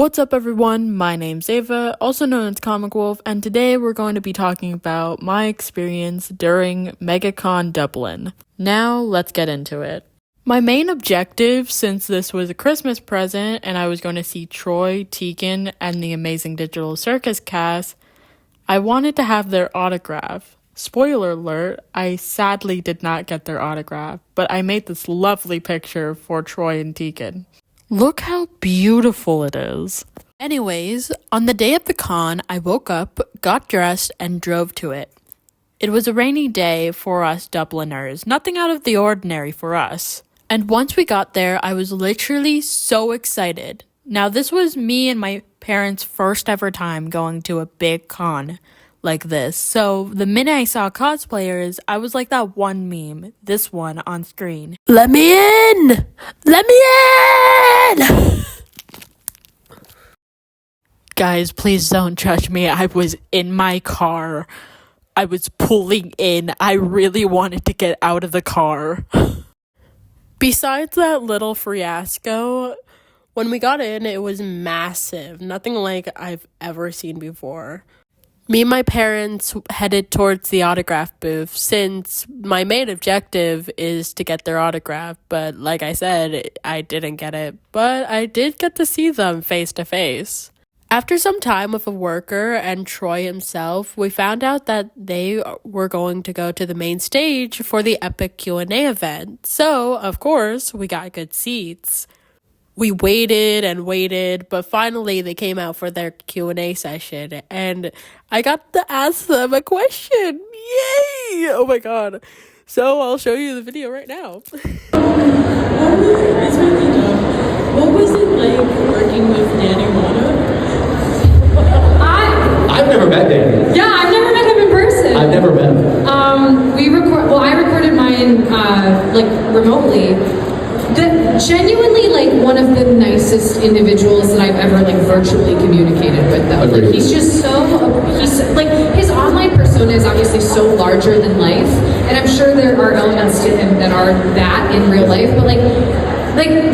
What's up everyone, my name's Ava, also known as Comic Wolf, and today we're going to be talking about my experience during megacon Dublin. Now let's get into it. My main objective, since this was a Christmas present and I was going to see Troy, Tegan, and the Amazing Digital Circus cast, I wanted to have their autograph. Spoiler alert, I sadly did not get their autograph, but I made this lovely picture for Troy and Tegan. Look how beautiful it is. Anyways, on the day of the con, I woke up, got dressed, and drove to it. It was a rainy day for us Dubliners, nothing out of the ordinary for us. And once we got there, I was literally so excited. Now, this was me and my parents' first ever time going to a big con like this. So the minute I saw cosplayers, I was like that one meme, this one on screen. Let me in! Let me in! Guys, please don't judge me. I was in my car. I was pulling in. I really wanted to get out of the car. Besides that little fiasco, when we got in, it was massive. Nothing like I've ever seen before. Me and my parents headed towards the autograph booth since my main objective is to get their autograph. But like I said, I didn't get it. But I did get to see them face to face. After some time with a worker and Troy himself, we found out that they were going to go to the main stage for the epic Q&A event. So, of course, we got good seats. We waited and waited, but finally they came out for their Q&A session, and I got to ask them a question. Yay! Oh my god. So I'll show you the video right now. What was it like working with Danny Mata? I've never met Danny. Yeah, I've never met him in person. I've never met him. I recorded mine remotely. Genuinely one of the nicest individuals that I've ever virtually communicated with though. Agreed. He's just his online persona is obviously so larger than life, and I'm sure there are elements to him that are that in real life, but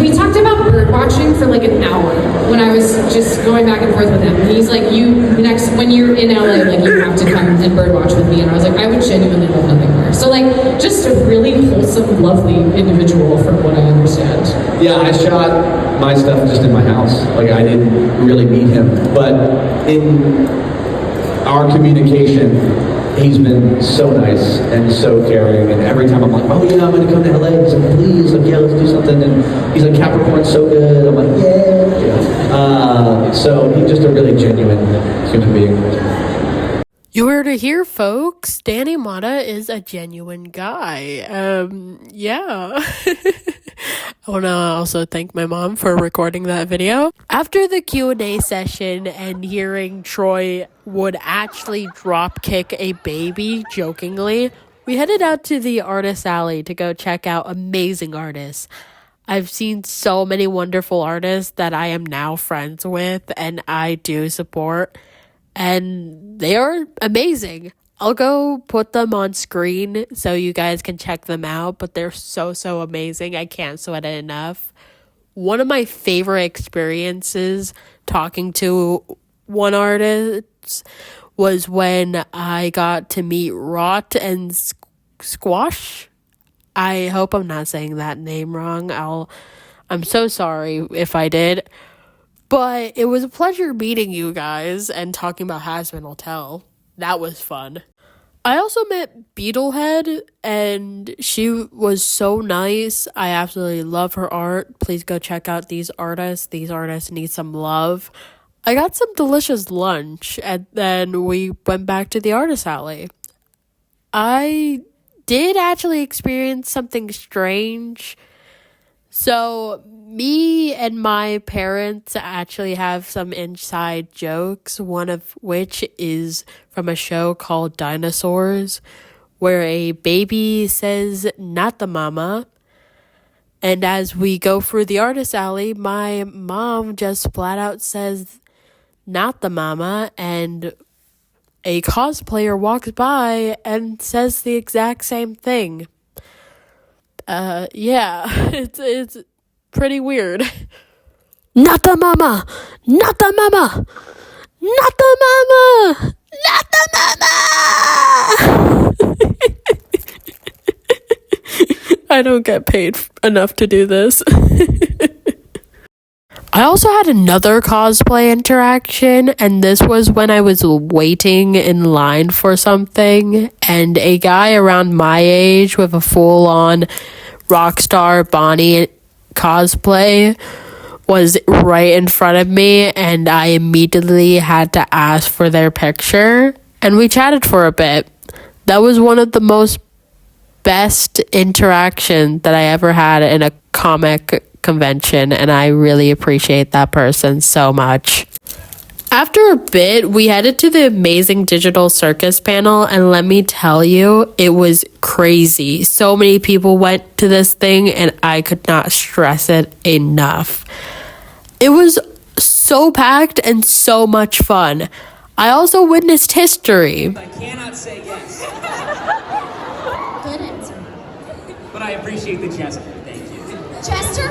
we talked about bird watching for an hour when I was just going back and forth with him. And he's like, when you're in LA, you have to come and bird watch with me. And I was like, I would genuinely love nothing more. So just a really wholesome, lovely individual from what I understand. Yeah, I shot my stuff just in my house. I didn't really meet him. But in our communication, he's been so nice and so caring, and every time I'm like, oh yeah, I'm gonna come to LA, he's like, please, yeah, let's do something, and he's like, Capricorn's so good, I'm like, yeah. So he's just a really genuine human being. You heard it here, folks. Danny Mata is a genuine guy. Yeah. I want to also thank my mom for recording that video. After the Q&A session and hearing Troy would actually drop kick a baby jokingly, we headed out to the artist alley to go check out amazing artists. I've seen so many wonderful artists that I am now friends with and I do support, and they are amazing. I'll go put them on screen so you guys can check them out, but they're so amazing. I can't sweat it enough. One of my favorite experiences talking to one artist was when I got to meet Rot and Squash. I hope I'm not saying that name wrong. I'm so sorry if I did. But it was a pleasure meeting you guys and talking about Hazbin Hotel. That was fun. I also met Beetlehead, and she was so nice. I absolutely love her art. Please go check out these artists. These artists need some love. I got some delicious lunch, and then we went back to the artist alley. I did actually experience something strange. So me and my parents actually have some inside jokes, one of which is from a show called Dinosaurs, where a baby says, "Not the mama." And as we go through the artist alley, my mom just flat out says, "Not the mama," and a cosplayer walks by and says the exact same thing. Yeah, it's pretty weird. Not the mama! Not the mama! Not the mama! Not the mama! I don't get paid enough to do this. I also had another cosplay interaction, and this was when I was waiting in line for something, and a guy around my age with a full-on Rockstar Bonnie cosplay was right in front of me, and I immediately had to ask for their picture, and we chatted for a bit. That was one of the most best interaction that I ever had in a comic convention, and I really appreciate that person so much. After a bit, we headed to the Amazing Digital Circus panel, and let me tell you, it was crazy. So many people went to this thing, and I could not stress it enough. It was so packed and so much fun. I also witnessed history. I cannot say yes. Good answer. But I appreciate the gesture. Thank you. Chester?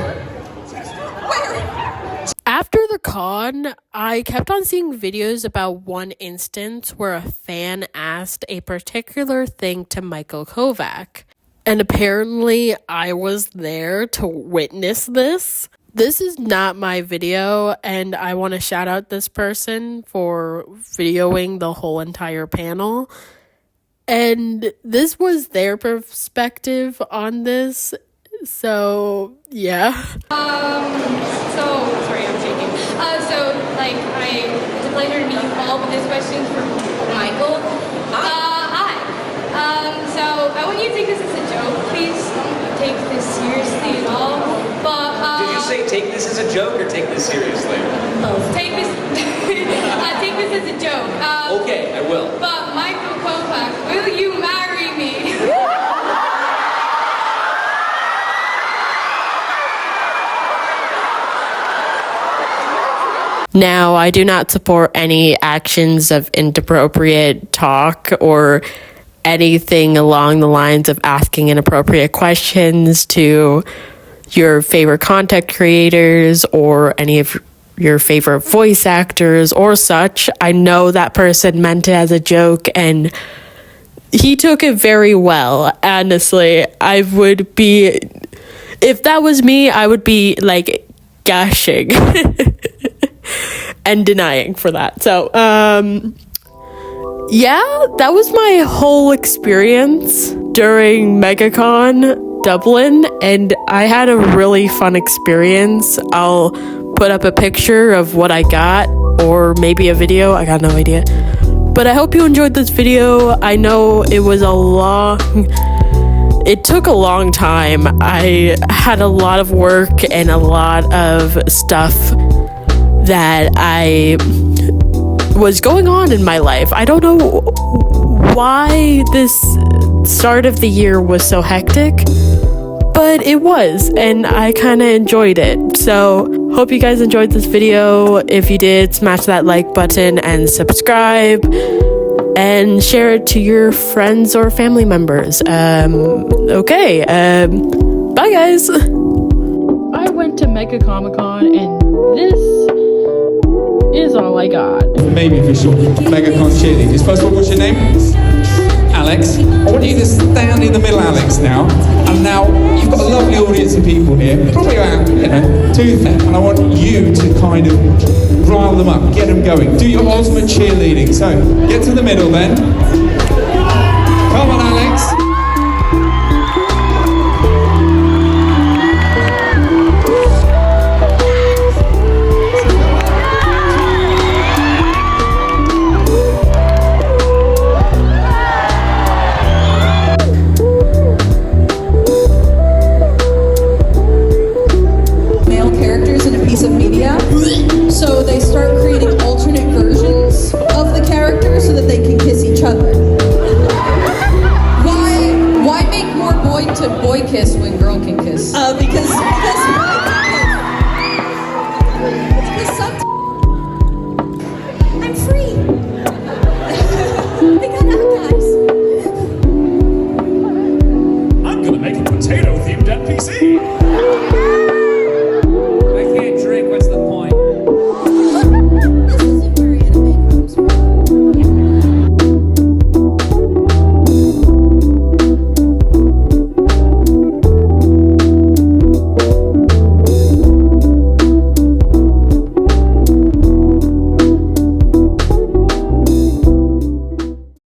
Where? After the con, I kept on seeing videos about one instance where a fan asked a particular thing to Michael Kovac. And apparently I was there to witness this. This is not my video, and I want to shout out this person for videoing the whole entire panel. And this was their perspective on this. So, yeah. Sorry, I'm shaking. Like, it's a pleasure to meet you all with this question for Michael. Hi. I want you to take this as a joke. Please don't take this seriously at all. But, Did you say take this as a joke or take this seriously? take this, take this as a joke. Okay, I will. But, Michael Kovac, will you marry me? Now, I do not support any actions of inappropriate talk or anything along the lines of asking inappropriate questions to your favorite content creators or any of your favorite voice actors or such. I know that person meant it as a joke, and he took it very well. Honestly, I would be, if that was me, I would be like gushing and denying for that. So, yeah, that was my whole experience during megacon Dublin, and I had a really fun experience. I'll put up a picture of what I got, or maybe a video, I got no idea. But I hope you enjoyed this video. I know it was it took a long time. I had a lot of work and a lot of stuff that I was going on in my life. I don't know why this start of the year was so hectic, but it was, and I kind of enjoyed it. So hope you guys enjoyed this video. If you did, smash that like button and subscribe and share it to your friends or family members. Okay, bye guys. I went to Mega Comic Con, and this is all I got. Maybe official megacon cheerleaders. First of all, what's your name? Alex. I want you to stand in the middle, Alex, now. And now you've got a lovely audience of people here, probably about, 2,000. And I want you to kind of rile them up, get them going. Do your ultimate cheerleading. So get to the middle then.